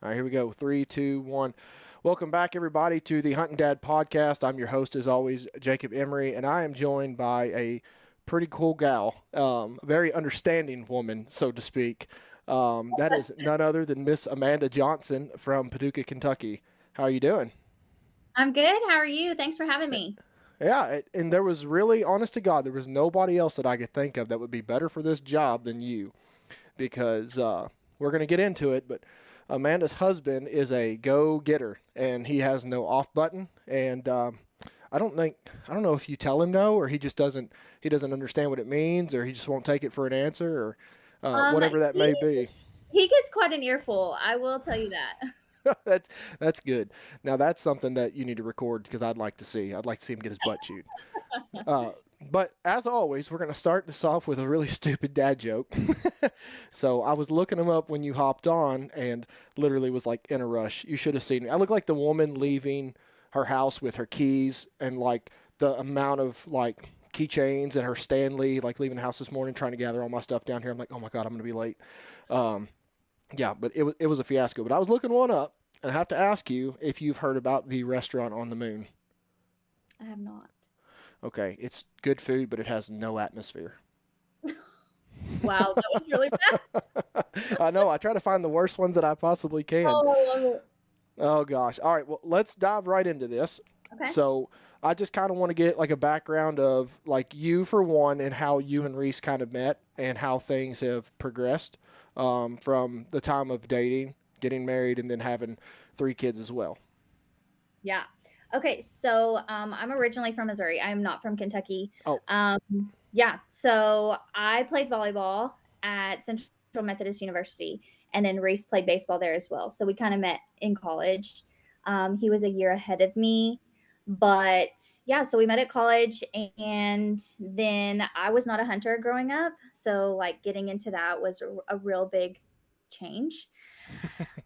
All right, here we go. Three, two, one. Welcome back, everybody, to the Hunting Dad podcast. I'm your host, as always, Jacob Emery, and I am joined by a pretty cool gal, a very understanding woman, so to speak. That is none other than Miss Amanda Johnson from Paducah, Kentucky. How are you doing? I'm good. How are you? Thanks for having me. Yeah, and there was really, honest to God, there was nobody else that I could think of that would be better for this job than you, because we're going to get into it, but Amanda's husband is a go-getter, and he has no off button. And I don't know if you tell him no, or he doesn't understand what it means, or he just won't take it for an answer, or Um, whatever that may he be. he gets quite an earful. I will tell you that. that's that's good. Now that's something that you need to record because I'd like to see. I'd like to see him get his butt chewed. Uh, but as always, we're going to start this off with a really stupid dad joke. So I was looking him up when you hopped on and literally was like in a rush. You should have seen me. I look like the woman leaving her house with her keys and like the amount of like keychains and her Stanley, like leaving the house this morning trying to gather all my stuff down here. I'm like, oh my God, I'm going to be late. Um, yeah, but it was a fiasco. But I was looking one up and I have to ask you if you've heard about the restaurant on the moon. I have not. Okay, it's good food, but it has no atmosphere. Wow, that was really bad. I know. I try to find the worst ones that I possibly can. Oh, I love it. Oh gosh. All right. Well, let's dive right into this. Okay. So I just kind of want to get like a background of like you for one and how you and Reese kind of met and how things have progressed from the time of dating, getting married, and then having three kids as well. Yeah. Okay. So, I'm originally from Missouri. I'm not from Kentucky. Oh, Um, yeah. So I played volleyball at Central Methodist University, and then Reese played baseball there as well. So we kind of met in college. He was a year ahead of me. But yeah, so we met at college, and then I was not a hunter growing up. So, like, getting into that was a real big change.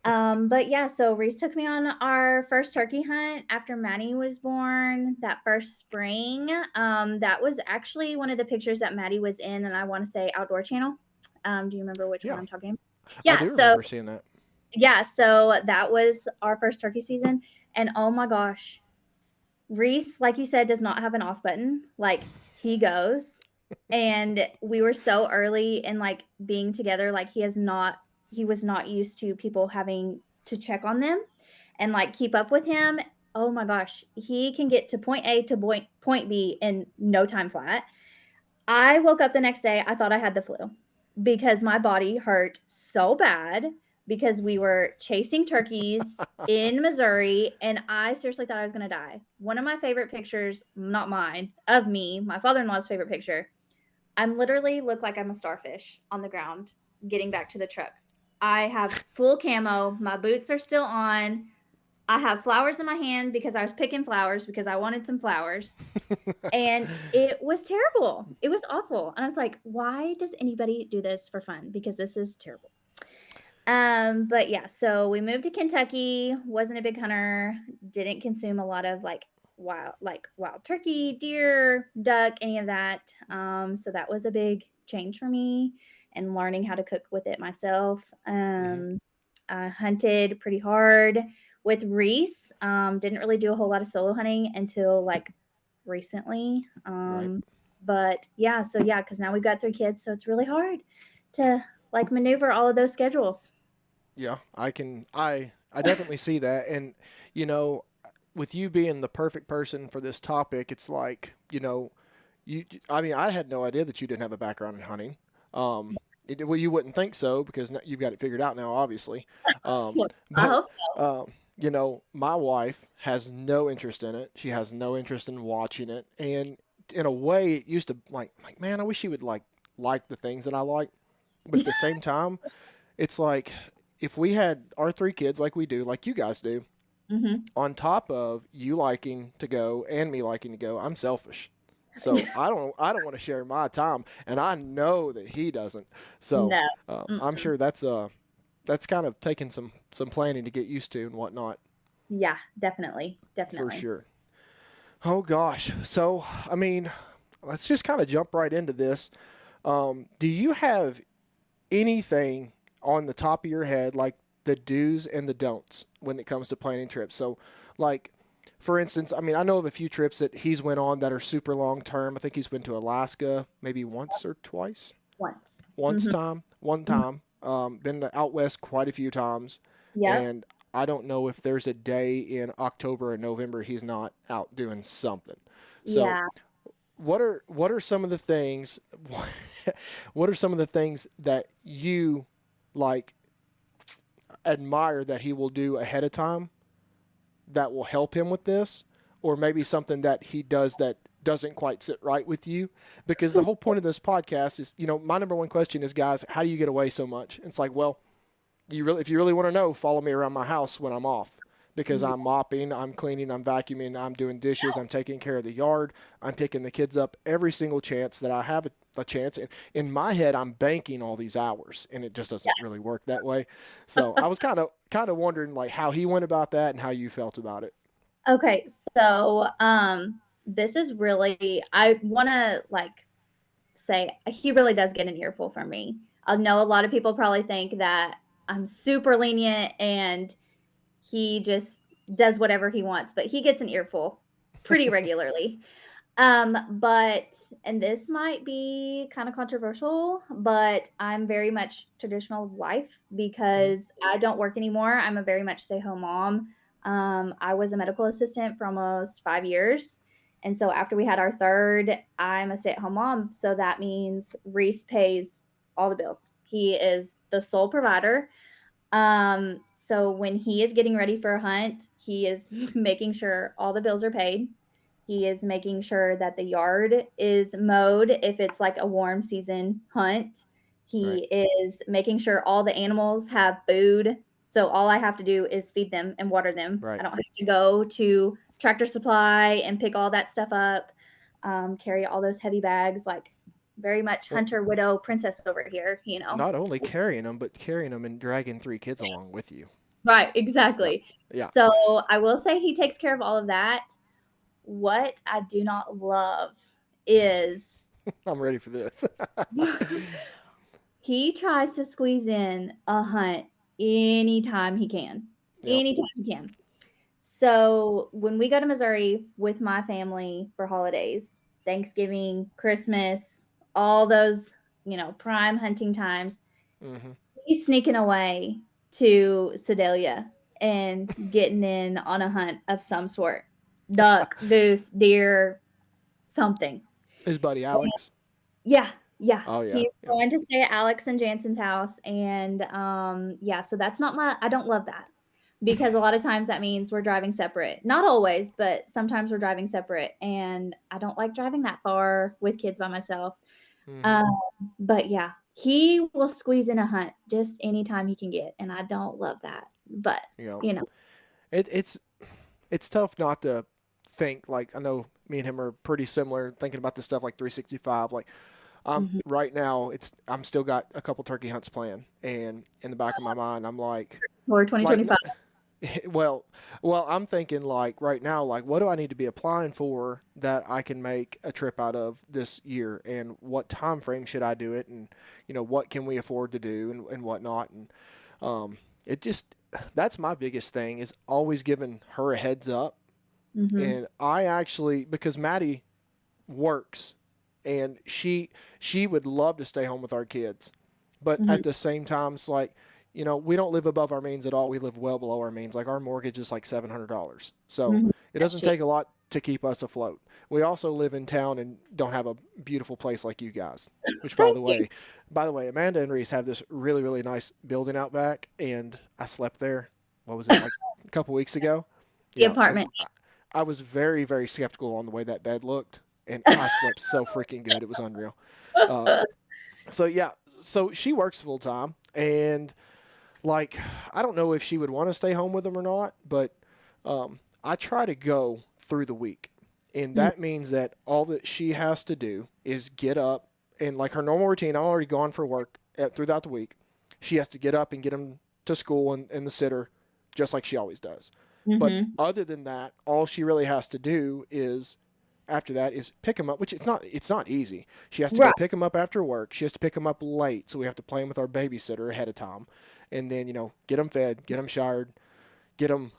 But yeah, so Reese took me on our first turkey hunt after Maddie was born that first spring. That was actually one of the pictures that Maddie was in, and I want to say Outdoor Channel. Do you remember which one yeah. I'm talking about? I Yeah, do so remember seeing that. that was our first turkey season, and oh my gosh, Reese, like you said, does not have an off button. Like, he goes, and we were so early in like being together. Like, he was not used to people having to check on them and like keep up with him. Oh my gosh, he can get to point A to point B in no time flat. I woke up the next day, I thought I had the flu because my body hurt so bad because we were chasing turkeys in Missouri, and I seriously thought I was going to die. One of my favorite pictures, not mine, of me, my father-in-law's favorite picture, I'm literally look like I'm a starfish on the ground getting back to the truck. I have full camo, my boots are still on. I have flowers in my hand because I was picking flowers because I wanted some flowers. And it was terrible. It was awful. And I was like, why does anybody do this for fun? Because this is terrible. But yeah, so we moved to Kentucky, wasn't a big hunter, didn't consume a lot of wild turkey, deer, duck, any of that. So that was a big change for me and learning how to cook with it myself. Hmm. I hunted pretty hard with Reese. Didn't really do a whole lot of solo hunting until like recently. Right. But yeah, so yeah, because now we've got three kids, so it's really hard to like maneuver all of those schedules. Yeah, I definitely see that. And you know, with you being the perfect person for this topic, it's like, you I mean, I had no idea that you didn't have a background in hunting. Well, you wouldn't think so because you've got it figured out now, obviously. Um, Well, I but hope so. my wife has no interest in it. She has no interest in watching it, and in a way, it used to like man, I wish she would like the things that I like. But at the same time, it's like if we had our three kids like we do, like you guys do, Hmm. on top of you liking to go and me liking to go, I'm selfish. So I don't want to share my time, and I know that he doesn't. So No. I'm Mm-mm. sure that's kind of taking some planning to get used to and whatnot Yeah, definitely, for definitely. sure. Oh gosh. So I mean, let's just kind of jump right into this. Do you have anything on the top of your head, like the do's and the don'ts when it comes to planning trips. So, like, for instance, I mean, I know of a few trips that he's went on that are super long term. I think he's been to Alaska maybe once or twice. Once. Once Mm-hmm. time, one Mm-hmm. time. Been to out west quite a few times, Yep. and I don't know if there's a day in October or November he's not out doing something. So, Yeah. what are some of the things? What are some of the things that you like admire that he will do ahead of time that will help him with this, or maybe something that he does that doesn't quite sit right with you? Because the whole point of this podcast is, my number one question is, guys, how do you get away so much? It's like, well, if you really want to know, follow me around my house when I'm off. Because I'm mopping, I'm cleaning, I'm vacuuming, I'm doing dishes, I'm taking care of the yard, I'm picking the kids up every single chance that I have a chance. And in my head, I'm banking all these hours, and it just doesn't really work that way. So I was kind of wondering like how he went about that and how you felt about it. Okay, so this is really, I want to like say he really does get an earful from me. I know a lot of people probably think that I'm super lenient and he just does whatever he wants, but he gets an earful pretty regularly. But and this might be kind of controversial, but I'm very much traditional life Mm-hmm. because I don't work anymore. I'm a very much stay-home mom. I was a medical assistant for almost 5 years. And so after we had our third, I'm a stay-at-home mom. So that means Reese pays all the bills. He is the sole provider. So when he is getting ready for a hunt, he is making sure all the bills are paid. He is making sure that the yard is mowed if it's like a warm season hunt. Right. He is making sure all the animals have food. So all I have to do is feed them and water them. I Right. don't have to go to Tractor Supply and pick all that stuff up, carry all those heavy bags, like very much Well, hunter, widow, princess over here. not only carrying them, but carrying them and dragging three kids along with you. Right, Yeah. exactly. Yeah. So I will say he takes care of all of that. What I do not love is I'm ready for this. he tries to squeeze in a hunt anytime he can. Yep. Anytime he can. So when we go to Missouri with my family for holidays, Thanksgiving, Christmas, all those, prime hunting times, Mm-hmm. he's sneaking away to Sedalia and getting in on a hunt of some sort. Duck, goose, deer, something. His buddy Alex. Yeah, yeah. Oh yeah. He's Yeah. going to stay at Alex and Jansen's house, and, yeah, so that's not I don't love that because a lot of times that means we're driving separate. Not always, but sometimes we're driving separate, and I don't like driving that far with kids by myself. Mm-hmm. Um, but yeah, he will squeeze in a hunt just anytime he can get, and I don't love that, but, You know, you know. it's tough not to think like I know me and him are pretty similar thinking about this stuff like 365. Like Mhm. right now I'm still got a couple turkey hunts planned, and in the back of my mind I'm Or like 2025. well, I'm thinking like right now, like what do I need to be applying for that I can make a trip out of this year, and what time frame should I do it, and what can we afford to do, and whatnot, and it just that's my biggest thing is always giving her a heads up, Mhm. and I actually because Maddie works, and she would love to stay home with our kids, but Mhm. at the same time, it's like we don't live above our means at all. We live well below our means. Like our mortgage is like $700, so Mhm. it That's doesn't cheap. take a lot to keep us afloat. We also live in town and don't have a beautiful place like you guys. Which, by Thank the you. way, Amanda and Reese have this really really nice building out back, and I slept there. What was it like a couple weeks ago? The Yeah, and apartment. I was very, very skeptical on the way that bed looked, and I slept so freaking good. It was unreal. Uh, so yeah, so she works full time, and like I don't know if she would want to stay home with them or not, but I try to go through the week, and Mm, that means that all that she has to do is get up and like her normal routine. I'm already gone for work throughout the week. She has to get up and get them to school and the sitter, just like she always does. But mhm. other than that, all she really has to do is after that is pick them up, which it's not easy. She has to go Right. pick them up after work. She has to pick them up late, so we have to plan with our babysitter ahead of time, and then get them fed, get them showered, get them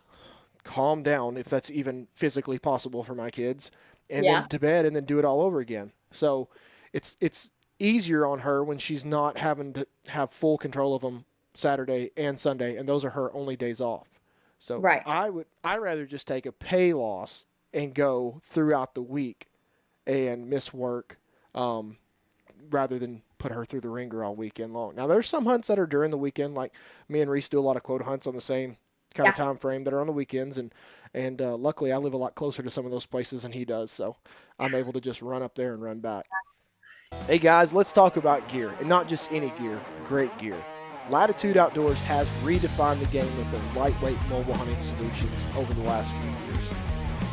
calmed down if that's even physically possible for my kids, and then Yeah. to bed, and then do it all over again. So it's easier on her when she's not having to have full control of them Saturday and Sunday, and those are her only days off. So Right. I rather just take a pay loss and go throughout the week and miss work, um, rather than put her through the ringer all weekend long. Now there's some hunts that are during the weekend, like me and Reese do a lot of quota hunts on the same kind of Yeah. time frame that are on the weekends, and luckily I live a lot closer to some of those places than he does, so I'm able to just run up there and run back. Hey guys, let's talk about gear, and not just any gear, great gear. Latitude Outdoors has redefined the game with their lightweight mobile hunting solutions over the last few years.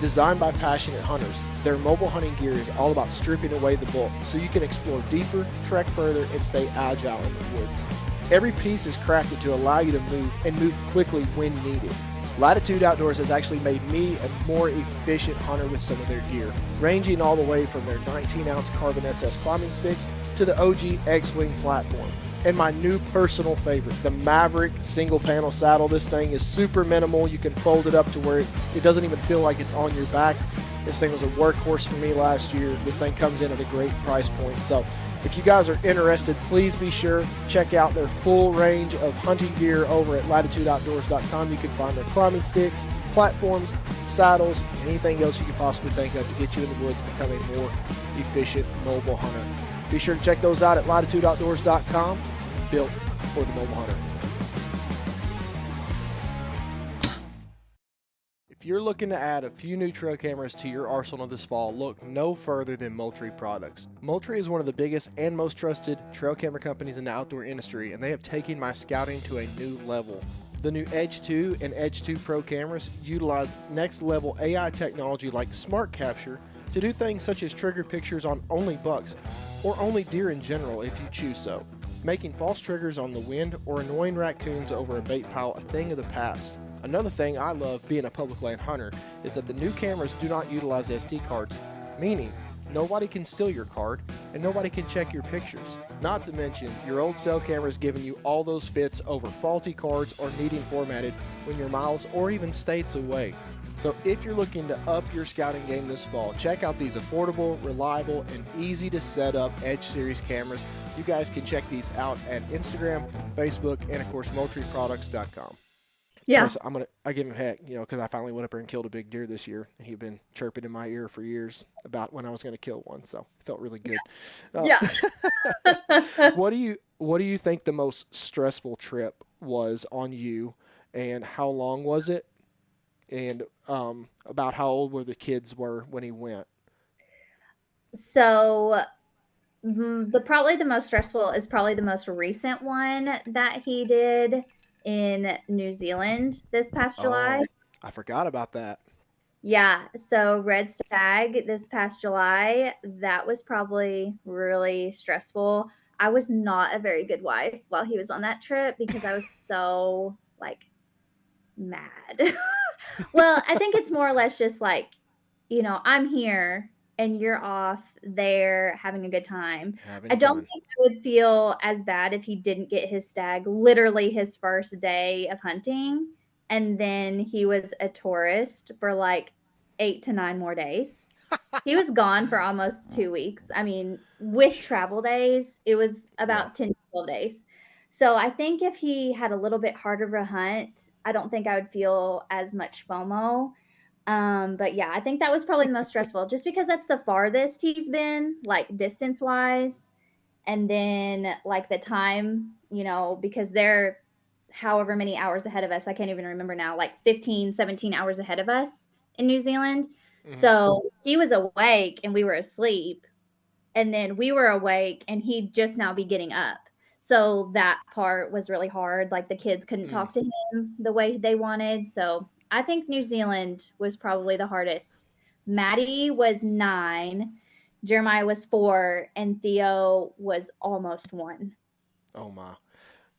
Designed by passionate hunters, their mobile hunting gear is all about stripping away the bulk so you can explore deeper, trek further, and stay agile in the woods. Every piece is crafted to allow you to move and move quickly when needed. Latitude Outdoors has actually made me a more efficient hunter with some of their gear, ranging all the way from their 19-ounce Carbon SS climbing sticks to the OG X-Wing platform. And my new personal favorite, the Maverick single panel saddle. This thing is super minimal. You can fold it up to where it doesn't even feel like it's on your back. This thing was a workhorse for me last year. This thing comes in at a great price point. So if you guys are interested, please be sure check out their full range of hunting gear over at latitudeoutdoors.com. You can find their climbing sticks, platforms, saddles, anything else you could possibly think of to get you in the woods and become a more efficient mobile hunter. Be sure to check those out at latitudeoutdoors.com, built for the mobile hunter. If you're looking to add a few new trail cameras to your arsenal this fall, look no further than Moultrie Products. Moultrie is one of the biggest and most trusted trail camera companies in the outdoor industry, and they have taken my scouting to a new level. The new Edge 2 and Edge 2 Pro cameras utilize next level AI technology like Smart Capture to do things such as trigger pictures on only bucks, or only deer in general if you choose so, making false triggers on the wind or annoying raccoons over a bait pile a thing of the past. Another thing I love being a public land hunter is that the new cameras do not utilize SD cards, meaning nobody can steal your card and nobody can check your pictures. Not to mention, your old cell camera is giving you all those fits over faulty cards or needing formatted when you're miles or even states away. So if you're looking to up your scouting game this fall, check out these affordable, reliable, and easy to set up Edge Series cameras. You guys can check these out at Instagram, Facebook, and of course MoultrieProducts.com. Yeah. Plus, I give him heck, because I finally went up there and killed a big deer this year, and he'd been chirping in my ear for years about when I was going to kill one, so it felt really good. Yeah. What do you think the most stressful trip was on you, and how long was it, and about how old were the kids were when he went? So probably the most stressful is probably the most recent one that he did in New Zealand this past July. Oh, I forgot about that. Yeah, so red stag this past July, that was probably really stressful. I was not a very good wife while he was on that trip because I was so like mad. Well, I think it's more or less just like, I'm here and you're off there having a good time. I Having don't fun. think I would feel as bad if he didn't get his stag literally his first day of hunting. And then he was a tourist for like 8 to 9 more days. He was gone for almost 2 weeks. I mean, with travel days, it was Yeah. about 10 to 12 days. So I think if he had a little bit harder of a hunt, I don't think I would feel as much FOMO. But yeah, I think that was probably the most stressful just because that's the farthest he's been, like distance wise. And then like the time, because they're however many hours ahead of us. I can't even remember now, like 15, 17 hours ahead of us in New Zealand. Hmm. So he was awake and we were asleep. And then we were awake and he'd just now be getting up. So that part was really hard. Like the kids couldn't Mm. talk to him the way they wanted. So I think New Zealand was probably the hardest. Maddie was 9, Jeremiah was 4, and Theo was almost 1. Oh my.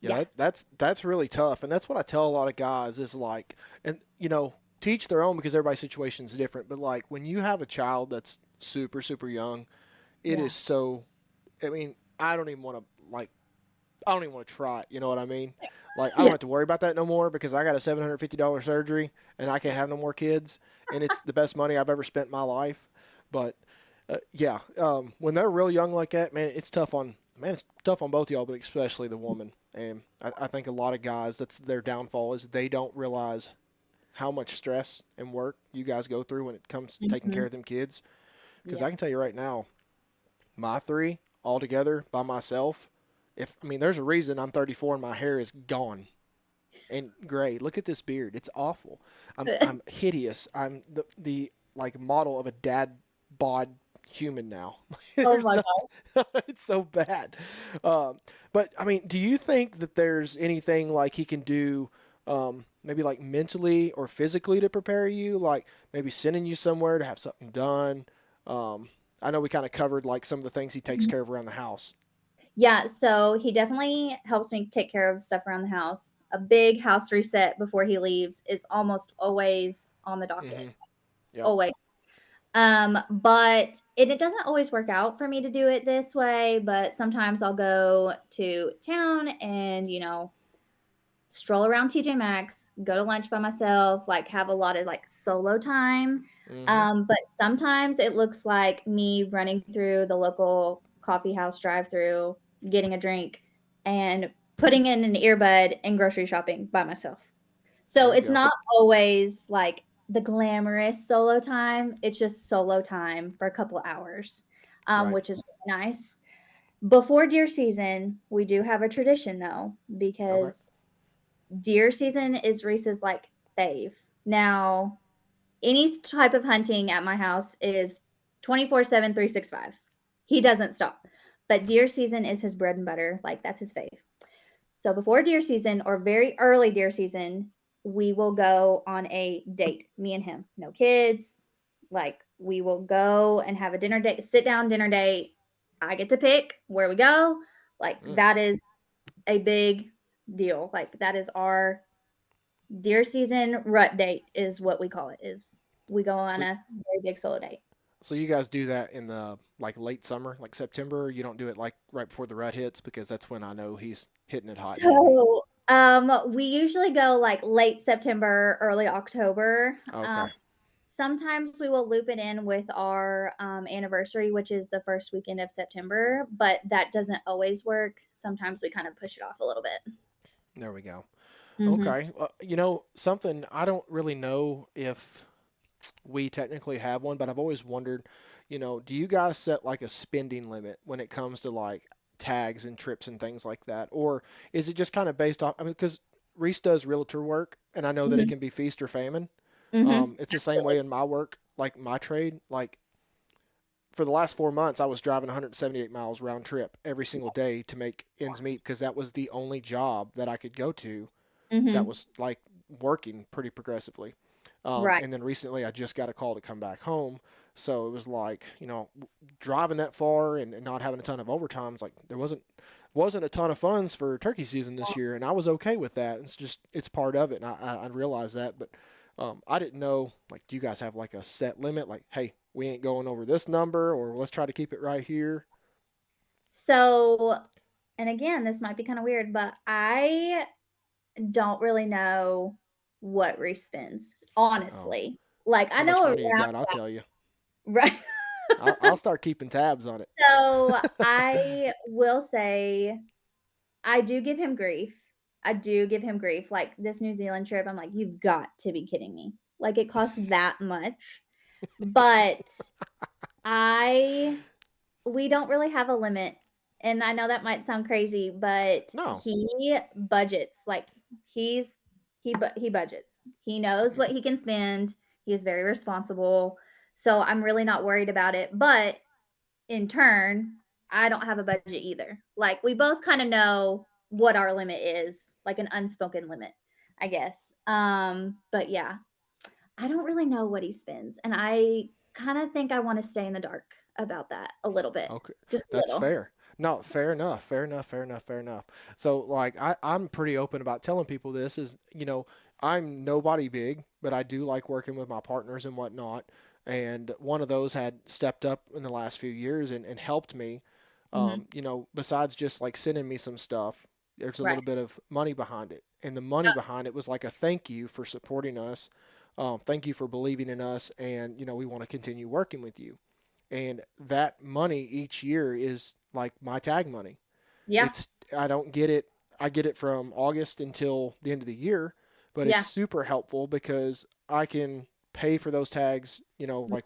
Yeah, Yeah. that's really tough, and that's what I tell a lot of guys is like, and teach their own because everybody's situation is different. But like when you have a child that's super, super young, it Yeah. is so. I mean, I don't even want to I don't even want to try it. You know what I mean? Like I don't Yeah. have to worry about that no more because I got a $750 surgery and I can't have no more kids, and it's the best money I've ever spent in my life. But yeah, when they're real young like that, man, it's tough on both y'all, but especially the woman. And I think a lot of guys, that's their downfall is they don't realize how much stress and work you guys go through when it comes to taking care Hmm. of them kids. Because I Yeah. can tell you right now, my three all together by myself. If I mean, there's a reason I'm 34 and my hair is gone and gray. Look at this beard; it's awful. I'm hideous. I'm the like model of a dad bod human now. Oh There's my no, God. it's so bad. But I mean, do you think that there's anything like he can do? Maybe like mentally or physically to prepare you, like maybe sending you somewhere to have something done. Um, I know we kind of covered like some of the things he takes care of around the house. Yeah, so he definitely helps me take care of stuff around the house. A big house reset before he leaves is almost always on the docket. Mm-hmm. Yep. Always. But it doesn't always work out for me to do it this way, but sometimes I'll go to town and, stroll around TJ Maxx, go to lunch by myself, like have a lot of like solo time. Mm-hmm. But sometimes it looks like me running through the local coffee house drive through, getting a drink, and putting in an earbud and grocery shopping by myself. So There you it's go. not always like the glamorous solo time. It's just solo time for a couple hours, Right. which is really nice. Before deer season, we do have a tradition though, Okay. because deer season is Reese's like fave. Now, any type of hunting at my house is 24/7, 365. He doesn't stop. But deer season is his bread and butter. Like that's his fave. So before deer season or very early deer season, we will go on a date, me and him. No kids. Like we will go and have a dinner date, sit down dinner date. I get to pick where we go. Like Mm. that is a big deal. Like that is our deer season rut date is what we call it. Is we go on So a very big solo date. so you guys do that in the like late summer, like September. You don't do it like right before the rut hits because that's when I know he's hitting it hot and heavy. So we usually go like late September, early October. Okay. Sometimes we will loop it in with our anniversary, which is the first weekend of September, but that doesn't always work. Sometimes we kind of push it off a little bit. There we go. Hmm. Okay. Something I don't really know if we technically have one, but I've always wondered, do you guys set like a spending limit when it comes to like tags and trips and things like that? Or is it just kind of based off? I mean, because Reese does realtor work, and I know that it Hmm. can be feast or famine. Hmm. It's the same way Absolutely. in my work, like my trade. Like for the last 4 months, I was driving 178 miles round trip every single day to make ends meet because that was the only job that I could go to that Hmm. was like working pretty progressively. Right. And then recently, I just got a call to come back home. So it was like, driving that far and not having a ton of overtime. It's like there wasn't a ton of funds for turkey season this year, and I was okay with that. It's part of it, and I realize that. But I didn't know, like, do you guys have like a set limit? Like, hey, we ain't going over this number, or let's try to keep it right here. So, and again, this might be kind of weird, but I don't really know what Reese spends, Oh, honestly. Like I how much know money you around got? I'll tell you. right. I'll start keeping tabs on it. So I will say I do give him grief. I do give him grief. Like this New Zealand trip, I'm like, you've got to be kidding me. Like it costs that much. But I we don't really have a limit. And I know that might sound crazy, but No. he budgets. Like he's he budgets. He knows what he can spend. He is very responsible. So I'm really not worried about it. But in turn, I don't have a budget either. Like we both kind of know what our limit is, like an unspoken limit, I guess. But yeah, I don't really know what he spends, and I kind of think I want to stay in the dark about that a little bit, Okay, just a that's little. fair. No, fair enough, fair enough, fair enough, fair enough. So, like, I'm pretty open about telling people this is, I'm nobody big, but I do like working with my partners and whatnot. and one of those had stepped up in the last few years and helped me. Hmm. Besides just like sending me some stuff, there's a Right. little bit of money behind it, and the money behind it was like a thank you for supporting us, thank you for believing in us, and we want to continue working with you. And that money each year is like my tag money. Yeah. It's I don't get it. I get it from August until the end of the year, but it's Yeah. super helpful because I can pay for those tags, like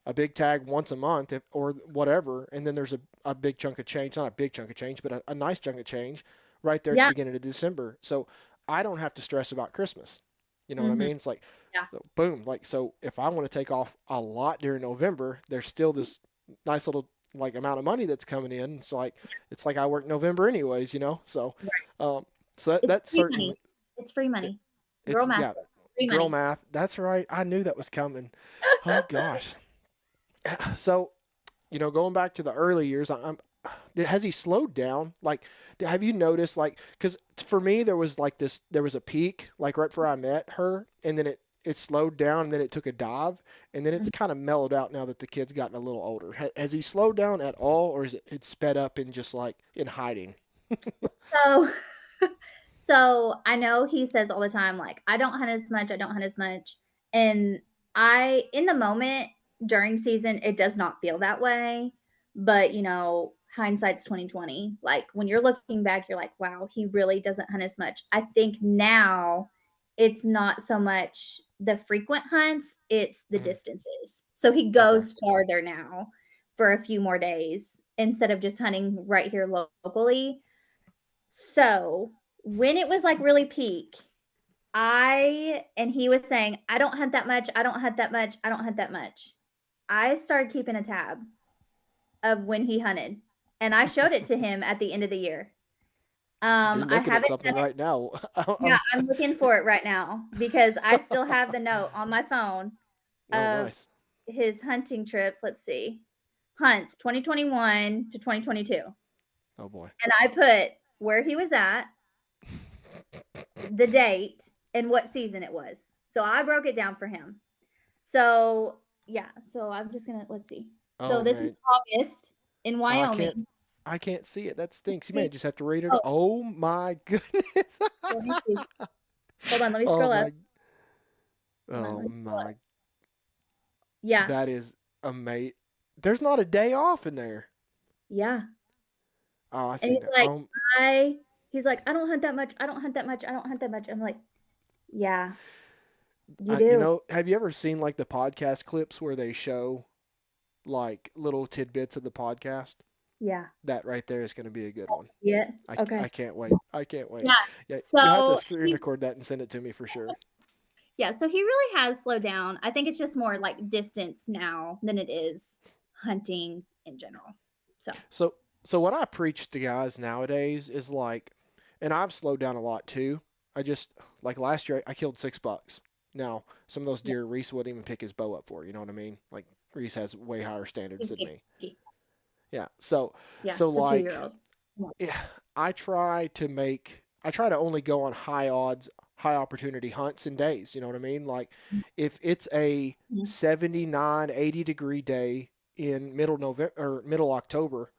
a big tag once a month or whatever, and then there's a big chunk of change, not a big chunk of change, but a nice chunk of change right there at the Yeah. beginning of December. So I don't have to stress about Christmas. You know what I Hmm. mean? It's like, Yeah. so boom, like, so if I want to take off a lot during November, there's still this nice little like amount of money that's coming in. It's like I work November anyways, so Right. um, so It's that's free money. certainly It's free it, money. Girl it's math. yeah, Free girl money. math. That's right. I knew that was coming. Oh gosh. So going back to the early years, has he slowed down? Like, have you noticed? Like, because for me, there was a peak, like right before I met her, and then it slowed down, and then it took a dive, and then it's kind of mellowed out now that the kid's gotten a little older. Has he slowed down at all, or is it sped up in just like in hiding? So, so I know he says all the time, like, I don't hunt as much. I don't hunt as much. And in the moment during season, it does not feel that way. But, hindsight's 2020. Like when you're looking back, you're like, wow, he really doesn't hunt as much. I think now it's not so much the frequent hunts, it's the Mhm. distances. So he Okay. goes farther now for a few more days instead of just hunting right here locally. So when it was like really peak, and he was saying, I don't hunt that much. I don't hunt that much. I don't hunt that much. I started keeping a tab of when he hunted, and I showed it to him at the end of the year. You're I looking at haven't something done it. right now. Yeah, I'm looking for it right now because I still have the note on my phone Oh, of nice. his hunting trips. Let's see. Hunts 2021 to 2022. Oh boy. And I put where he was at, the date, and what season it was. So I broke it down for him. So yeah, so I'm just gonna let's see. So Oh this is man. August in Oh, I can't. Wyoming. I can't see it. That stinks. You may See? just have to read it. Oh, Oh my goodness. let me see. Hold on, let me Oh scroll up. my. Hold on, Oh let me scroll up. my. Yeah, That is amazing. There's not a day off in there. yeah. Oh, I And see he's that. like, I he's like, I don't hunt that much. I don't hunt that much. I don't hunt that much. I'm like, yeah, you do. Have you ever seen like the podcast clips where they show like little tidbits of the podcast? Yeah. That right there is going to be a good one. Yeah. I Okay. can't wait. I can't wait. Yeah. Yeah, you'll have to So screen record that and send it to me for sure. yeah, so he really has slowed down. I think it's just more like distance now than it is hunting in general. So So so what I preach to guys nowadays is like, and I've slowed down a lot too. I just like last year I killed 6 bucks. Now some of those yeah, deer Reese wouldn't even pick his bow up for. You know what I mean? Like Reese has way higher standards he's than me. picky. Yeah. So Yeah, so it's a like 2-year-old. Yeah. yeah, I try to only go on high odds, high opportunity hunts and days. You know what I mean? Like if it's a Mhm. 79, 80-degree day in middle November or middle October,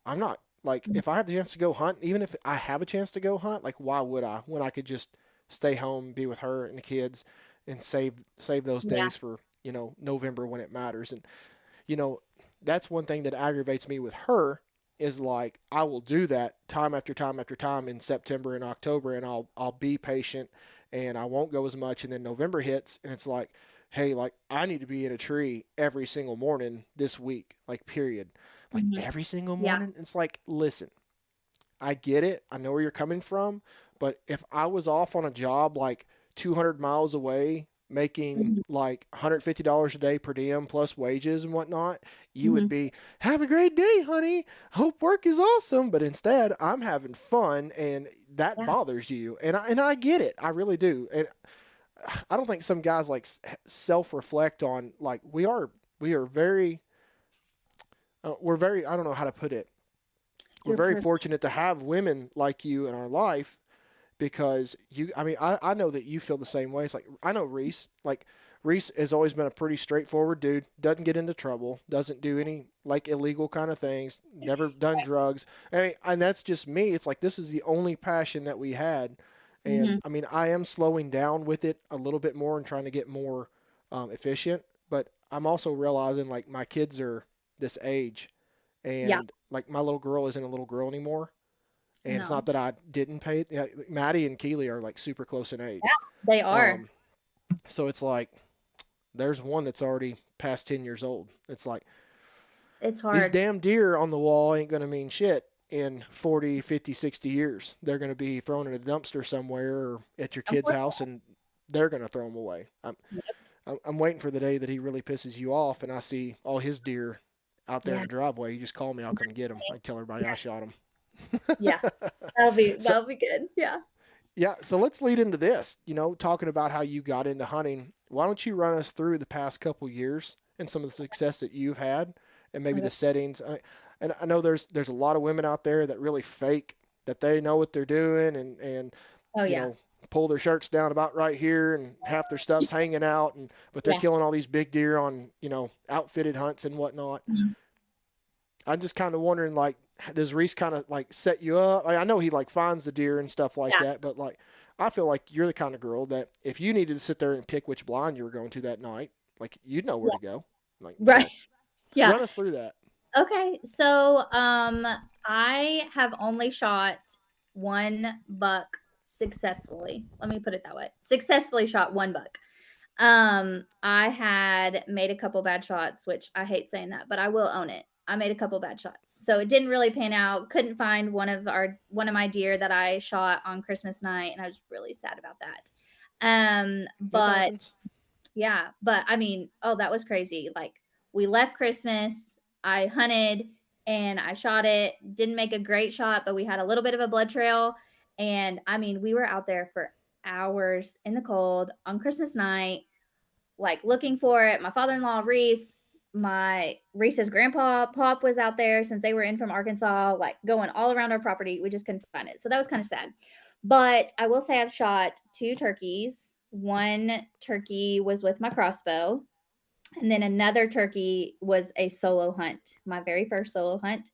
I'm not like Mhm. if I have the chance to go hunt, even if I have a chance to go hunt, like why would I when I could just stay home, be with her and the kids and save those Yeah. days for, November when it matters. And you know, that's one thing that aggravates me with her is like I will do that time after time after time in September and October and I'll be patient and I won't go as much and then November hits and it's like, hey, like I need to be in a tree every single morning this week, like period. Like Mhm. every single Yeah. morning. It's like, listen, I get it. I know where you're coming from. But if I was off on a job like 200 miles away, making Mhm. like $150 a day per diem plus wages and whatnot, you would Mhm. be, have a great day, honey. Hope work is awesome. But instead, I'm having fun and that Yeah. bothers you. And I get it. I really do. And I don't think some guys like self reflect on like we are very, we're very, I don't know how to put it, we're You're very perfect. fortunate to have women like you in our life because I mean, I know that you feel the same way. It's like, I know Reese, like, Reese has always been a pretty straightforward dude. Doesn't get into trouble. Doesn't do any like illegal kind of things. Never done drugs. I mean, and that's just me. It's like this is the only passion that we had. And Hmm. I mean, I am slowing down with it a little bit more and trying to get more efficient. But I'm also realizing like my kids are this age, Yeah. and like my little girl isn't a little girl anymore. And it's not No. that I didn't pay. Yeah, Maddie and Keely are like super close in Yeah, age. they are. Um, so it's like there's one that's already past 10 years old. It's like It's these hard. damn deer on the wall ain't going to mean shit in 40, 50, 60 years. They're going to be thrown in a dumpster somewhere or at your kid's Unfortunately. house and they're going to throw them away. I'm waiting for the day that he really pisses you off and I see all his deer out there in Yeah. the driveway. You just call me, I'll come get them. I tell everybody I Yeah. shot them. Yeah. That'll be So, that'll be good. Yeah. yeah, so let's lead into this. Talking about how you got into hunting. Why don't you run us through the past couple years and some of the success that you've had, and maybe Okay. the settings? And I know there's a lot of women out there that really fake that they know what they're doing, and Oh you yeah. know pull their shirts down about right here, and half their stuff's hanging out, and but they're Yeah. killing all these big deer on outfitted hunts and whatnot. Mhm. I'm just kind of wondering, like, does Reese kind of like set you up? I know he like finds the deer and stuff like Yeah. that, but like, I feel like you're the kind of girl that if you needed to sit there and pick which blind you were going to that night, like you'd know where Yeah. to go. Like, Right. so Yeah. run us through that. Okay. So I have only shot one buck successfully. Let me put it that way. Successfully shot one buck. I had made a couple bad shots, which I hate saying that, but I will own it. I made a couple bad shots. So it didn't really pan out. Couldn't find one of my deer that I shot on Christmas night, and I was really sad about that. It But happens. yeah, but I mean, oh, that was crazy. Like we left Christmas, I hunted and I shot it. Didn't make a great shot, but we had a little bit of a blood trail. And I mean, we were out there for hours in the cold on Christmas night, like looking for it. My father-in-law, Reese, my Reese's grandpa Pop was out there since they were in from Arkansas, like going all around our property. We just couldn't find it. So that was kind of sad. But I will say I've shot two turkeys. One turkey was with my crossbow, and then another turkey was a solo hunt, my very first solo hunt.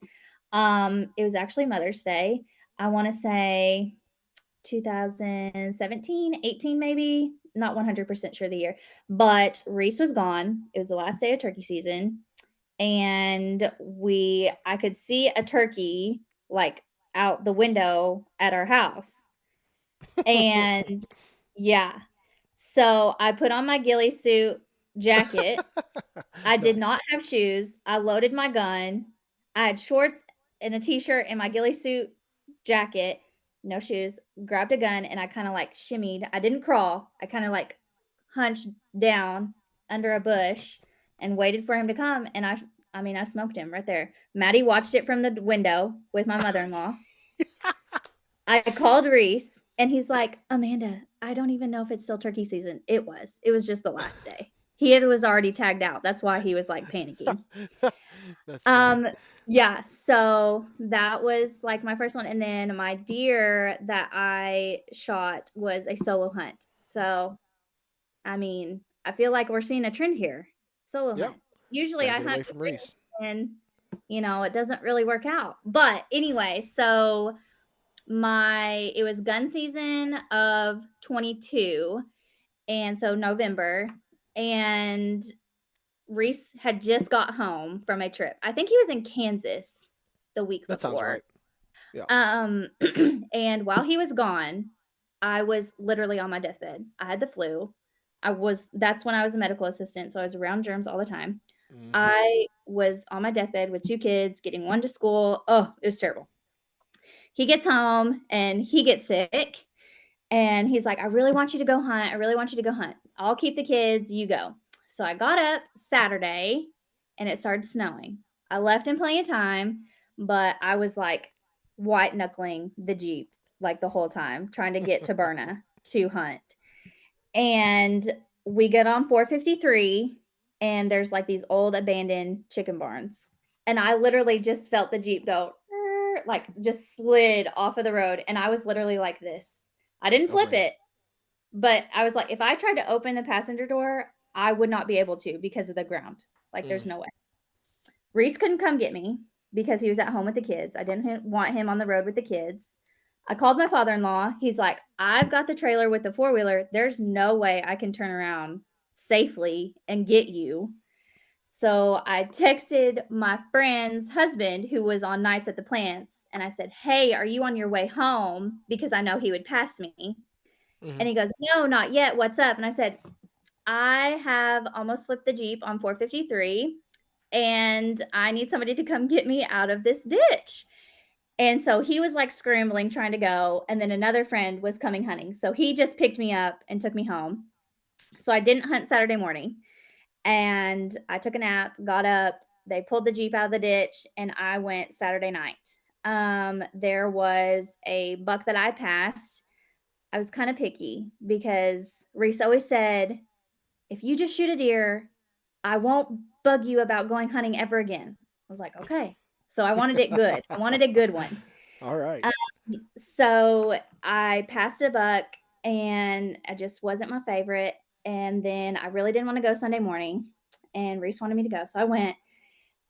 It was actually Mother's Day. I want to say 2017, 18 maybe. Not 100% sure the year. But Reese was gone. It was the last day of turkey season, and we I could see a turkey like out the window at our house. And yeah. So I put on my ghillie suit jacket. I did Nice. not have shoes. I loaded my gun. I had shorts and a t-shirt and my ghillie suit jacket, no shoes, grabbed a gun and I kind of like shimmied. I didn't crawl. I kind of like hunched down under a bush and waited for him to come and I mean I smoked him right there. Maddie watched it from the window with my mother-in-law. I called Reese and he's like, "Amanda, I don't even know if it's still turkey season." It was. It was just the last day. Was already tagged out. That's why he was like panicking. That's funny. Um yeah, so that was like my first one and then my deer that I shot was a solo hunt. So, I mean, I feel like we're seeing a trend here. Solo Yeah, hunt. Usually got to I get hunt away with from Reese Reese. and it doesn't really work out. But anyway, so it was gun season of 22 and so November and Reese had just got home from a trip. I think he was in Kansas the week That sounds before. right. Yeah. Um and while he was gone, I was literally on my deathbed. I had the flu. That's when I was a medical assistant, so I was around germs all the time. Hmm. I was on my deathbed with two kids, getting one to school. Oh, it was terrible. He gets home and he gets sick. And he's like, "I really want you to go hunt. I really want you to go hunt. I'll keep the kids. You go." So I got up Saturday and it started snowing. I left in plenty of time, but I was like white knuckling the Jeep like the whole time, trying to get to Berna to hunt. And we get on 453 and there's like these old abandoned chicken barns. And I literally just felt the Jeep go like just slid off of the road and I was literally like this. I didn't Oh flip man. it, but I was like if I tried to open the passenger door, I would not be able to because of the ground. Like, there's Mm. no way. Reese couldn't come get me because he was at home with the kids. I didn't want him on the road with the kids. I called my father in law. He's like, I've got the trailer with the four wheeler. There's no way I can turn around safely and get you. So I texted my friend's husband who was on nights at the plants and I said, "Hey, are you on your way home?" Because I know he would pass me. Hmm. And he goes, "No, not yet. What's up?" And I said, "I have almost flipped the Jeep on 453 and I need somebody to come get me out of this ditch." And so he was like scrambling trying to go. And then another friend was coming hunting. So he just picked me up and took me home. So I didn't hunt Saturday morning. And I took a nap, got up, they pulled the Jeep out of the ditch, and I went Saturday night. There was a buck that I passed. I was kind of picky because Reese always said, if you just shoot a deer, I won't bug you about going hunting ever again. I was like, okay. So I wanted it good. I wanted a good one. All right. So I passed a buck and I just wasn't my favorite. And then I really didn't want to go Sunday morning. And Reese wanted me to go. So I went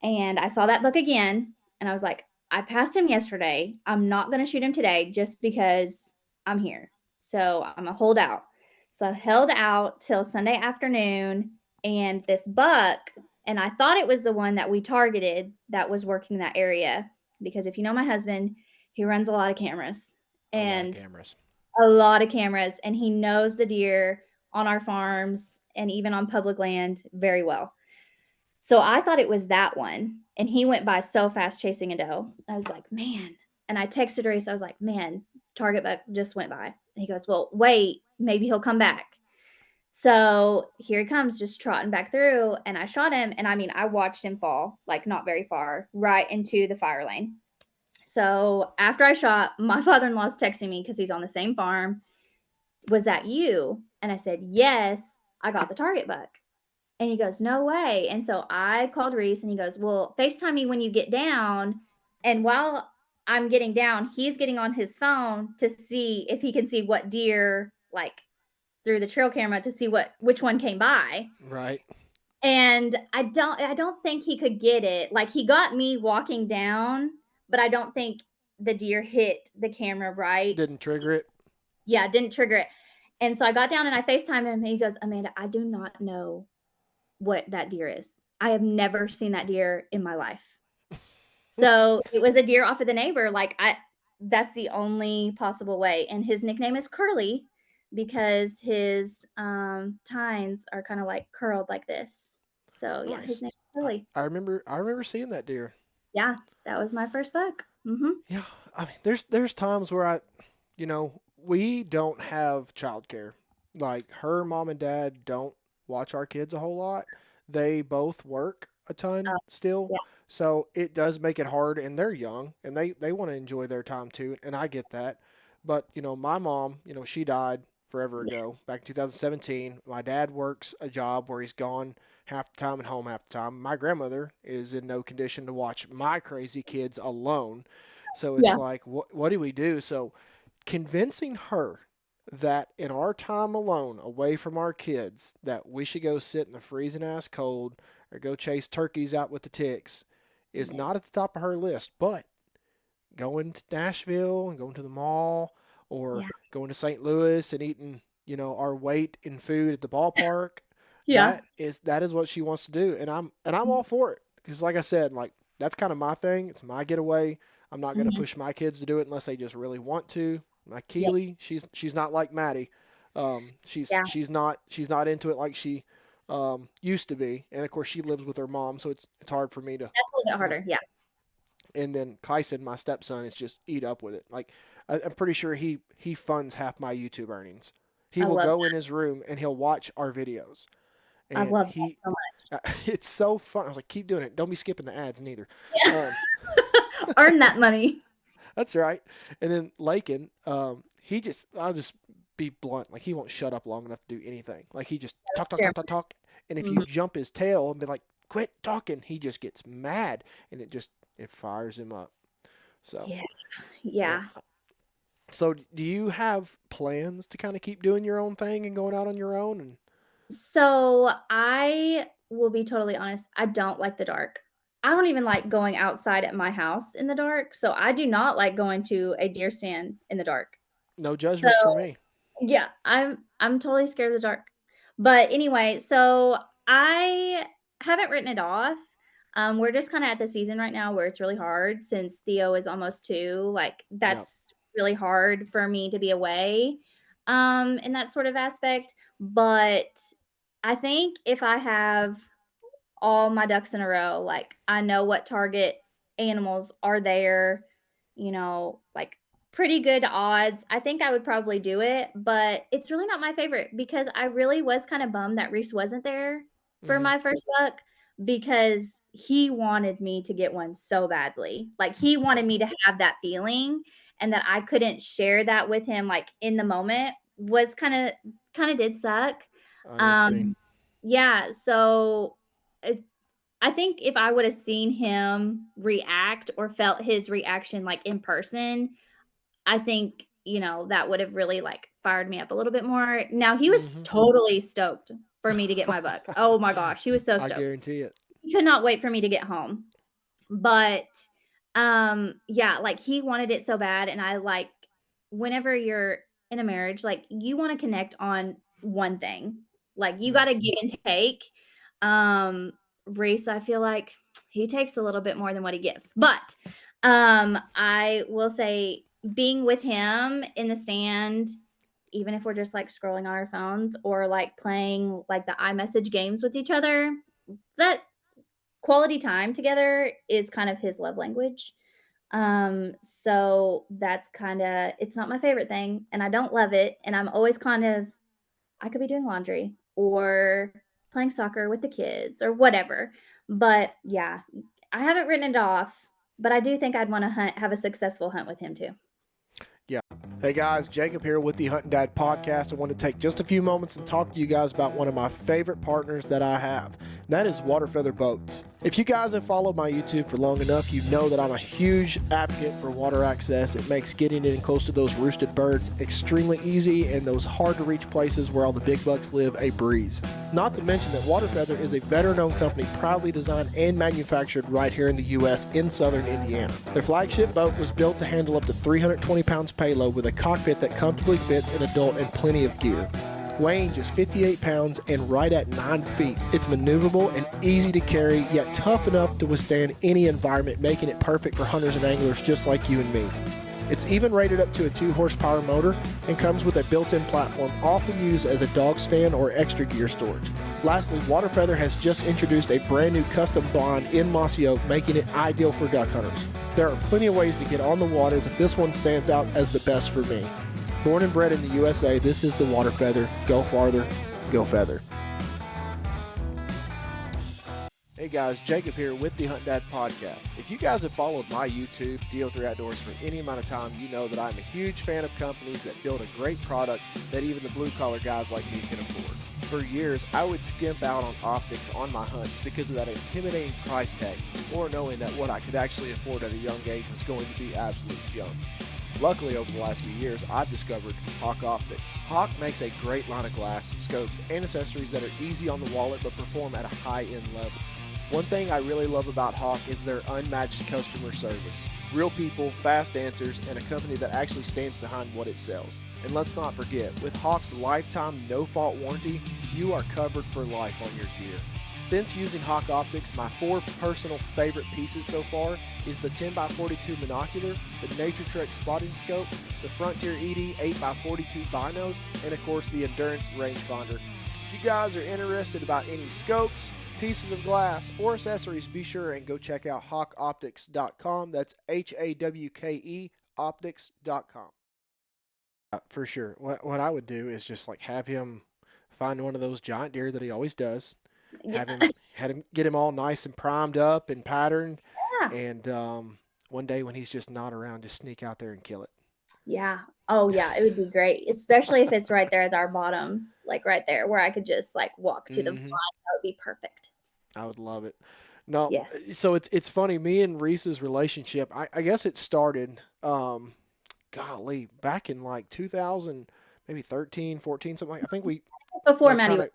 and I saw that buck again. And I was like, I passed him yesterday. I'm not going to shoot him today just because I'm here. So I'm going to hold out. So I held out till Sunday afternoon. And this buck, and I thought it was the one that we targeted that was working that area. Because if you know my husband, he runs a lot of cameras A lot of and cameras. a lot of cameras, and he knows the deer on our farms and even on public land very well. So I thought it was that one. And he went by so fast chasing a doe. I was like, man. And I texted Reese. I was like, man, target buck just went by. And he goes, well, wait, maybe he'll come back. So here he comes, just trotting back through. And I shot him. And I mean, I watched him fall, like not very far, right into the fire lane. So after I shot, my father in law's texting me because he's on the same farm. Was that you? And I said, yes, I got the target buck. And he goes, no way. And so I called Reese and he goes, well, FaceTime me when you get down. And while I'm getting down, he's getting on his phone to see if he can see what deer, like through the trail camera to see which one came by. Right. And I don't think he could get it. Like he got me walking down, but I don't think the deer hit the camera right. Didn't trigger it. Yeah, didn't trigger it. And so I got down and I FaceTime him and he goes, Amanda, I do not know what that deer is. I have never seen that deer in my life. So it was a deer off of the neighbor. Like that's the only possible way. And his nickname is Curly because his tines are kind of like curled like this. So yeah, his Nice. name's Curly. I remember seeing that deer. Yeah, that was my first buck. Mm-hmm. Yeah. I mean, there's times where we don't have childcare. Like her mom and dad don't watch our kids a whole lot. They both work a ton still. Yeah, So it does make it hard, and they're young and they want to enjoy their time too, and I get that. But, my mom, she died forever yeah, ago, back in 2017. My dad works a job where he's gone half the time and home half the time. My grandmother is in no condition to watch my crazy kids alone. So it's yeah, like, what do we do? So convincing her that in our time alone, away from our kids, that we should go sit in the freezing ass cold or go chase turkeys out with the ticks is yeah, not at the top of her list. But going to Nashville and going to the mall or yeah, going to St. Louis and eating, our weight in food at the ballpark, yeah. that is what she wants to do, and I'm all for it because, like I said, like that's kind of my thing. It's my getaway. I'm not going to Mm-hmm. push my kids to do it unless they just really want to. My Yeah, Keely, she's not like Maddie. She's yeah. she's not into it like she used to be, and of course she lives with her mom, so it's hard for me to, That's a little bit you know. harder. Yeah, And then Kyson, my stepson, is just eat up with it. Like I'm pretty sure he funds half my YouTube earnings. He I will love go in his room and he'll watch our videos, I and love that he so much. it's so fun. I was like, keep doing it. Don't be skipping the ads neither. Yeah. Um, Earn that money. that's right. And then Lakin, I'll just be blunt. Like he won't shut up long enough to do anything. Like he just talk, talk, Sure. talk, talk, talk. And if you Mhm. jump his tail and be like, quit talking, he just gets mad, and it fires him up. So, Yeah, well, yeah. so do you have plans to kind of keep doing your own thing and going out on your own? And So I will be totally honest, I don't like the dark. I don't even like going outside at my house in the dark, so I do not like going to a deer stand in the dark. No So judgment for me. yeah, I'm totally scared of the dark. But anyway, so I haven't written it off. We're just kinda at the season right now where it's really hard since Theo is almost 2, like, Yep. that's really hard for me to be away, in that sort of aspect, but I think if I have all my ducks in a row. Like, I know what target animals are there, like pretty good odds. I think I would probably do it, but it's really not my favorite because I really was kind of bummed that Reese wasn't there for Hmm. my first buck because he wanted me to get one so badly. Like, he Yep. wanted me to have that feeling and that I couldn't share that with him like in the moment was kind of did suck. I know what you mean. Um yeah, so I think if I would have seen him react or felt his reaction, like, in person, I think, that would have really, like, fired me up a little bit more. Now he was Hmm. totally stoked for me to get my buck. Oh my gosh, he was so I stoked. guarantee it. He could not wait for me to get home. But, yeah, like, he wanted it so bad, and I, like whenever you're in a marriage, like, you wanna connect on one thing. Like, you Mm. gotta give and take. Um, Reese, I feel like he takes a little bit more than what he gives. But, I will say being with him in the stand, even if we're just, like, scrolling on our phones or, like, playing, like, the iMessage games with each other, that quality time together is kind of his love language. So that's kinda it's not my favorite thing, and I don't love it, and I'm always kind of I could be doing laundry or playing soccer with the kids or whatever. But yeah, I haven't written it off, but I do think I'd wanna have a successful hunt with him too. Yeah. Hey guys, Jacob here with the Hunting Dad podcast. I want to take just a few moments and talk to you guys about one of my favorite partners that I have, and that is Water Feather Boats. If you guys have followed my YouTube for long enough, you know that I'm a huge advocate for water access. It makes getting in close to those roosted birds extremely easy and those hard to reach places where all the big bucks live a breeze. Not to mention that Water Feather is a veteran-owned company proudly designed and manufactured right here in the U.S. in southern Indiana. Their flagship boat was built to handle up to 320 pounds payload with a cockpit that comfortably fits an adult and plenty of gear. Weighing just 58 pounds and right at 9 feet, it's maneuverable and easy to carry, yet tough enough to withstand any environment, making it perfect for hunters and anglers just like you and me. It's even rated up to a 2 horsepower motor and comes with a built-in platform often used as a dog stand or extra gear storage. Lastly, Water Feather has just introduced a brand new custom blind in mossy oak, making it ideal for duck hunters. There are plenty of ways to get on the water, but this one stands out as the best for me. Born and bred in the USA, this is the Water Feather. Go farther, go feather. Hey guys, Jacob here with the Hunt Dad podcast. If you guys have followed my YouTube, DO3 Outdoors, for any amount of time, you know that I'm a huge fan of companies that build a great product that even the blue collar guys like me can afford. For years, I would skimp out on optics on my hunts because of that intimidating price tag, or knowing that what I could actually afford at a young age was going to be absolute junk. Luckily, over the last few years, I've discovered Hawk Optics. Hawk makes a great line of glass, scopes, and accessories that are easy on the wallet but perform at a high-end level. One thing I really love about Hawk is their unmatched customer service. Real people, fast answers, and a company that actually stands behind what it sells. And let's not forget, with Hawk's lifetime no-fault warranty, you are covered for life on your gear. Since using Hawk Optics, my 4 personal favorite pieces so far is the 10x42 monocular, the Nature Trek spotting scope, the Frontier ED 8x42 binos, and of course the Endurance rangefinder. If you guys are interested about any scopes, pieces of glass, or accessories, be sure and go check out hawkoptics.com. That's HAWKE optics.com. For sure. What I would do is just like have him find one of those giant deer that he always does, Yeah. had him get him all nice and primed up and patterned, Yeah. and one day when he's just not around, just sneak out there and kill it. Yeah. Oh, yeah, it would be great, especially if it's right there at our bottoms, like, right there where I could just, like, walk to the blind. Hmm. That would be perfect. I would love it. No, Yes. so it's funny. Me and Reese's relationship, I guess it started, golly, back in like 2000, maybe 13, 14, something like. I think we Before like Maddie kind was of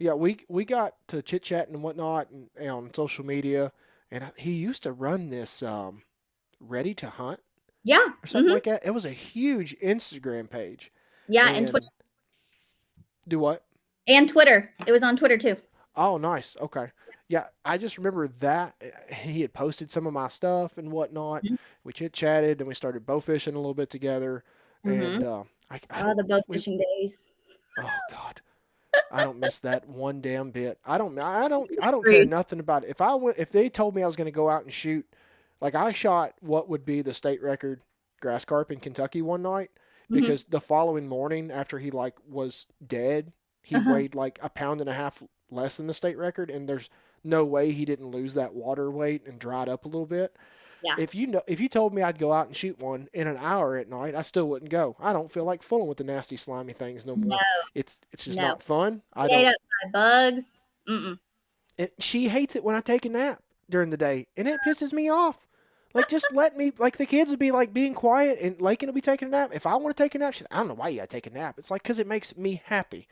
Yeah, we got to chit chatting and whatnot and on social media, and he used to run this Ready to Hunt Yeah. or something Hmm. like that. It was a huge Instagram page. Yeah, and Twitter. And do what? And Twitter. It was on Twitter too. Oh, nice. Okay. Yeah, I just remember that he had posted some of my stuff and whatnot. We chit chatted and we started bow fishing a little bit together. Mm-hmm. And I Oh, the bow we fishing days. oh God, I don't miss that one damn bit. I don't care Agreed. nothing about it. If they told me I was going to go out and shoot, like I shot what would be the state record grass carp in Kentucky one night Hmm. because the following morning after he like was dead, he Uh-huh. weighed like a pound and a half less than the state record, and there's no way he didn't lose that water weight and dried up a little bit. Yeah. If you told me I'd go out and shoot one in an hour at night, I still wouldn't go. I don't feel like fooling with the nasty slimy things no No, more. It's just no. not fun. I Get ate don't. up by bugs. Mm-mm. And she hates it when I take a nap during the day, and it pisses me off. Like just let me. Like the kids would be like being quiet, and Lakin will be taking a nap. If I want to take a nap, she's. I don't know why you gotta take a nap. It's like because it makes me happy.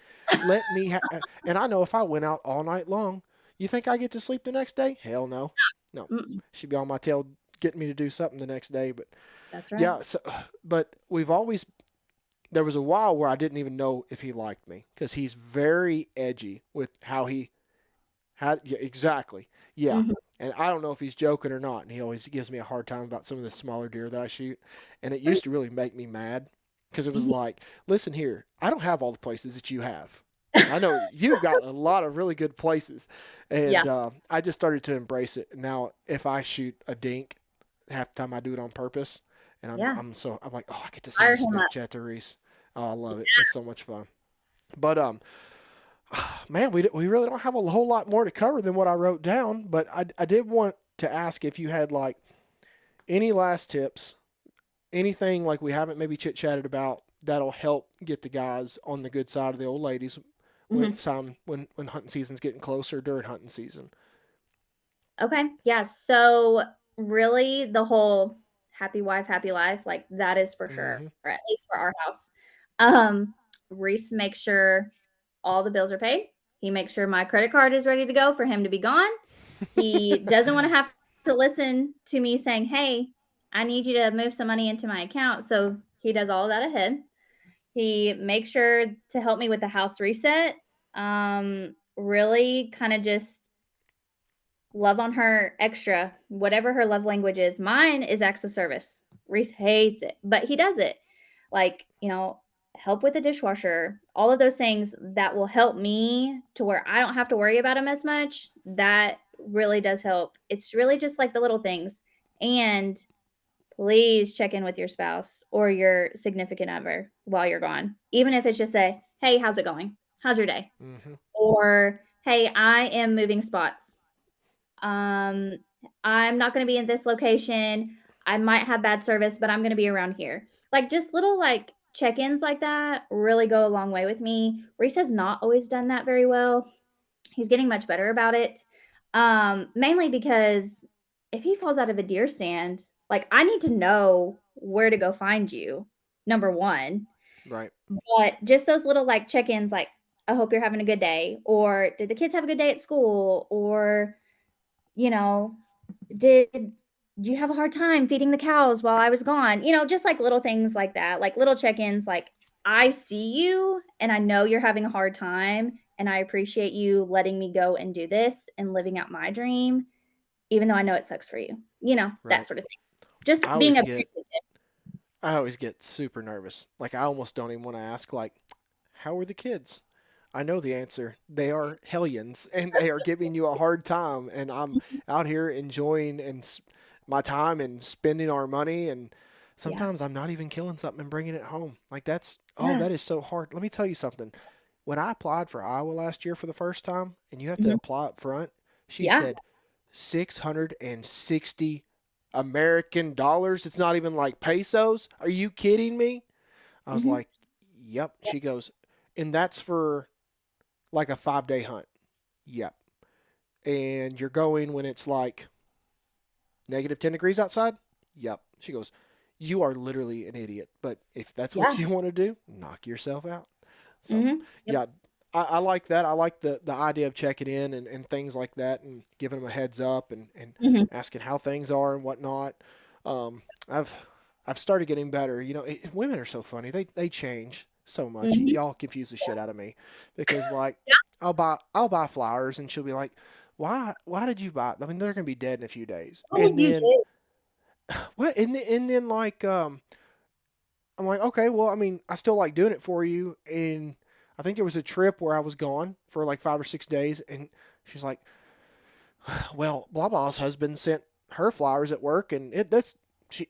Let me. And I know if I went out all night long, you think I get to sleep the next day? Hell no, no. Mm-mm. She'd be on my tail getting me to do something the next day. But That's right. yeah. So, but we've always. There was a while where I didn't even know if he liked me because he's very edgy with how he yeah, exactly. Yeah. Hmm. And I don't know if he's joking or not. And he always gives me a hard time about some of the smaller deer that I shoot. And it used to really make me mad because it was like, listen here, I don't have all the places that you have. I know you've got a lot of really good places. Yeah. And I just started to embrace it. Now, if I shoot a dink, half the time I do it on purpose. And Yeah. I'm like, oh, I get to send Fire a him up. Snapchat to Reese. Oh, I love it. It's so much fun. But man, we really don't have a whole lot more to cover than what I wrote down, but I did want to ask if you had like any last tips, anything like we haven't maybe chit chatted about that'll help get the guys on the good side of the old ladies when Hmm. it's time when hunting season's getting closer during hunting season. Okay. Yeah. So really the whole happy wife, happy life, like that is for sure, Hmm. or at least for our house. Um, Reese makes sure all the bills are paid. He makes sure my credit card is ready to go for him to be gone. He doesn't want to have to listen to me saying, "Hey, I need you to move some money into my account." So he does all of that ahead. He makes sure to help me with the house reset. Really kind of just love on her extra, whatever her love language is. Mine is acts of service. Reese hates it, but he does it. Like, help with the dishwasher, all of those things that will help me to where I don't have to worry about him as much. That really does help. It's really just like the little things. And please check in with your spouse or your significant other while you're gone. Even if it's just say, "Hey, how's it going? How's your day?" Hmm. Or, "Hey, I am moving spots. Um, I'm not going to be in this location. I might have bad service, but I'm going to be around here." Like just little like check-ins like that really go a long way with me. Reese has not always done that very well. He's getting much better about it. Mainly because if he falls out of a deer stand, like I need to know where to go find you. Number 1. Right. But just those little like check-ins like I hope you're having a good day, or did the kids have a good day at school, or you know, did you have a hard time feeding the cows while I was gone? Just like little things like that, like little check-ins, like I see you and I know you're having a hard time and I appreciate you letting me go and do this and living out my dream, even though I know it sucks for you. That Right. sort of thing. Just I being always get appreciative. I always get super nervous. Like I almost don't even want to ask like, how are the kids? I know the answer. They are hellions, and they are giving you a hard time. And I'm out here enjoying my time and spending our money. And Yeah. sometimes I'm not even killing something and bringing it home. Like Yeah. that is so hard. Let me tell you something. When I applied for Iowa last year for the first time, and you have to Mhm. apply up front, she Yeah. said 660 American dollars. It's not even like pesos. Are you kidding me? I was Mhm. like, yep. She goes, and that's for like a 5 day hunt. Yep. And you're going when it's like -10 degrees outside? Yep. She goes, you are literally an idiot. But if that's what Yeah. you want to do, knock yourself out. So, Mhm. Yep. yeah, I like that. I like the idea of checking in and things like that and giving them a heads up and Hmm. asking how things are and whatnot. I've started getting better. Women are so funny. They change so much. Hmm. Y'all confuse the shit out of me because like I'll buy flowers and she'll be like, why did you buy? I mean, they're gonna be dead in a few days. What And did you then do? what? And then like I'm like, okay, well, I mean, I still like doing it for you. And I think there was a trip where I was gone for like 5 or 6 days, and she's like, well, blah blah's husband sent her flowers at work, and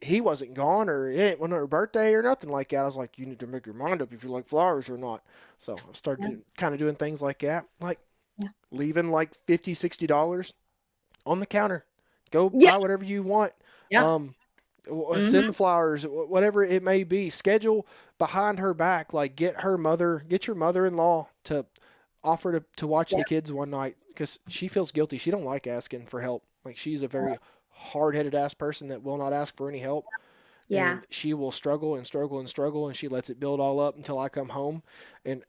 he wasn't gone, or it wasn't her birthday or nothing like that. I was like, you need to make your mind up if you like flowers or not. So I Yeah. started kind of doing things like that, like Yeah. leaving like $50, $60 on the counter. Go Yeah. buy whatever you want. Yeah. Um, Hmm. send the flowers, whatever it may be. Schedule behind her back, like get your mother-in-law to offer to watch Yeah. the kids one night because she feels guilty. She don't like asking for help. Like she's a very hard-headed ass person that will not ask for any help, Yeah. and she will struggle and struggle and struggle, and she lets it build all up until I come home. And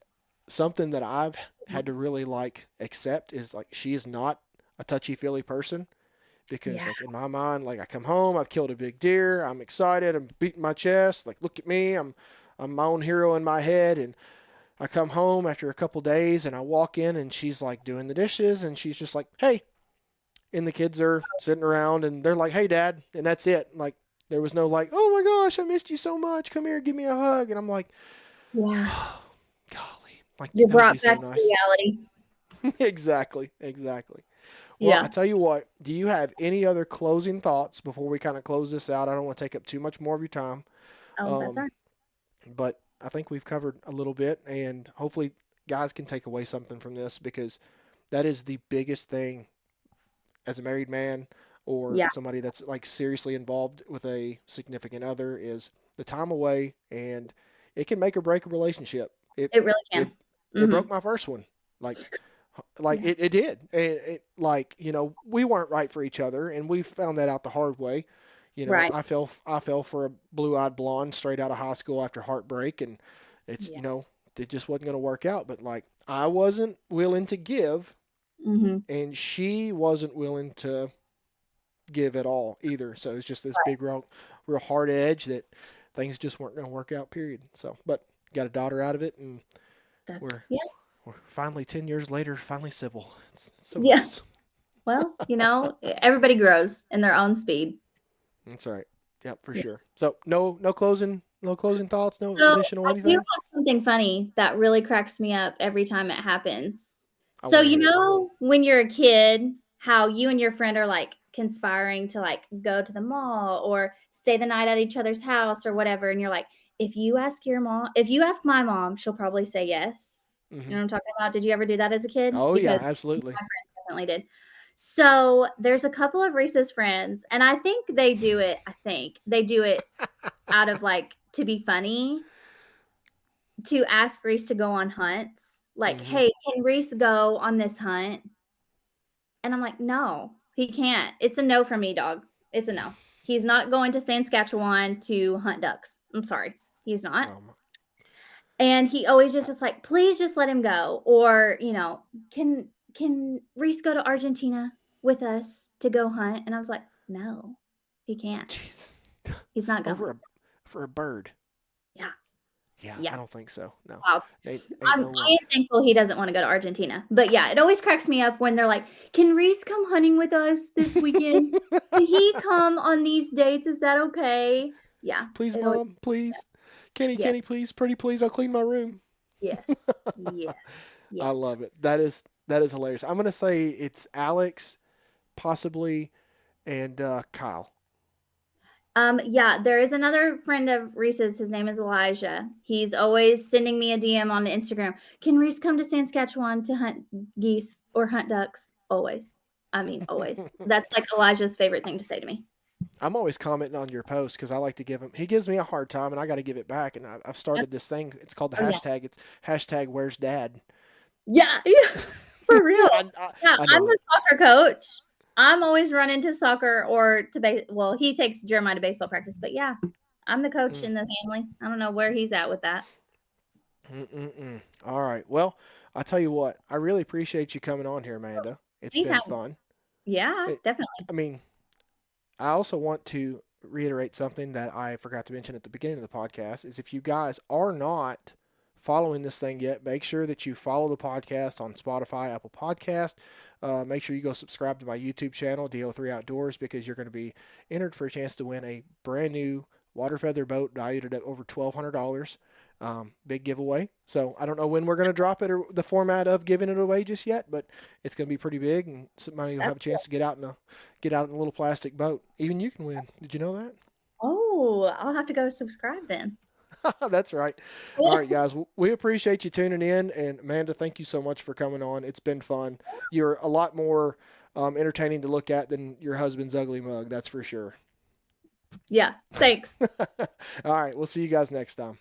something that I've had to really like accept is like she is not a touchy-feely person because Yeah. like in my mind, like I come home, I've killed a big deer, I'm excited, I'm beating my chest, like look at me, I'm my own hero in my head. And I come home after a couple days and I walk in and she's like doing the dishes and she's just like, hey, and the kids are sitting around and they're like, hey dad, and that's it. Like there was no like, oh my gosh, I missed you so much, come here, give me a hug. And I'm like, Yeah. oh, golly, like You're that would be brought so back to nice. reality. Exactly. Well, I Yeah. tell you what, do you have any other closing thoughts before we kind of close this out? I don't want to take up too much more of your time. Oh, that's Um, right. but I think we've covered a little bit, and hopefully, guys can take away something from this because that is the biggest thing as a married man or Yeah. somebody that's like seriously involved with a significant other is the time away, and it can make or break a relationship. It It really it can. it Hmm. broke my first one. Like Yeah. it did. It like we weren't right for each other, and we found that out the hard way. Right. I fell for a blue-eyed blonde straight out of high school after heartbreak, and it's Yeah. it just wasn't going to work out. But like I wasn't willing to give, Hmm. and she wasn't willing to give at all either. So it's just this Right. big real hard edge that things just weren't going to work out. Period. So, but got a daughter out of it, and That's we're yeah. we're finally 10 years later, finally civil. It's so Yeah. nice. Well, everybody grows in their own speed. That's right. Yep, for Yeah. sure. So no closing thoughts, no So additional I do anything. have something funny that really cracks me up every time it happens. I So want to hear it. when you're a kid, how you and your friend are like conspiring to like go to the mall or stay the night at each other's house or whatever, and you're like, if you ask my mom, she'll probably say yes. You Hmm. know what I'm talking about? Did you ever do that as a kid? Oh yeah, Because my absolutely. friends definitely did. So there's a couple of Reese's friends, and I think they do it out of like to be funny to ask Reese to go on hunts. Like, Hmm. hey, can Reese go on this hunt? And I'm like, no, he can't. It's a no from me, dog. It's a no. He's not going to Saskatchewan to hunt ducks. I'm sorry. He's not. Um, And he always just like, please just let him go. Or, can Reese go to Argentina with us to go hunt? And I was like, no, he can't. jeez, He's not over going. a for a bird. Yeah. Yeah, I Yeah. don't think so. No, Wow. ain't no I way. am thankful he doesn't wanna go to Argentina. But, yeah, it always cracks me up when they're like, "Can Reese come hunting with us this weekend? Can he come on these dates? Is that okay?" Yeah, Please, it always mom, please. Kenny, yes, Kenny, please, pretty please. I'll clean my room. yes, yes, I yes. love it. That is hilarious. I'm gonna say it's Alex, possibly, and Kyle. Yeah, there is another friend of Reese's, his name is Elijah. He's always sending me a DM on Instagram. "Can Reese come to Saskatchewan to hunt geese or hunt ducks?" Always. I mean, always. That's, like, Elijah's favorite thing to say to me. I'm always commenting on your post because I like to give him. He gives me a hard time, and I got to give it back. And I've Yep. started this thing. It's called the Oh, yeah. hashtag. It's hashtag Where's Dad. Yeah, yeah, for real. I, I, Yeah, I I'm know the it. soccer coach. I'm always running to soccer or to well, he takes Jeremiah to baseball practice, but yeah, I'm the coach Mm, in the family. I don't know where he's at with that. mm, mm, mm. All right. Well, I tell you what, I really appreciate you coming on here, Amanda. It's been Anytime. fun. Yeah, It, definitely. I mean, I also want to reiterate something that I forgot to mention at the beginning of the podcast is if you guys are not following this thing yet, make sure that you follow the podcast on Spotify, Apple Podcast. Make sure you go subscribe to my YouTube channel, DO3 Outdoors, because you're going to be entered for a chance to win a brand new water feather boat valued at over $1,200. Big giveaway. So I don't know when we're going to drop it or the format of giving it away just yet, but it's going to be pretty big, and somebody will have That's a cool. chance to get out in a little plastic boat. Even you can win. Did you know that? Oh, I'll have to go subscribe then. That's right. All right, guys. We appreciate you tuning in, and Amanda, thank you so much for coming on. It's been fun. You're a lot more entertaining to look at than your husband's ugly mug. That's for sure. Yeah, thanks. All right. We'll see you guys next time.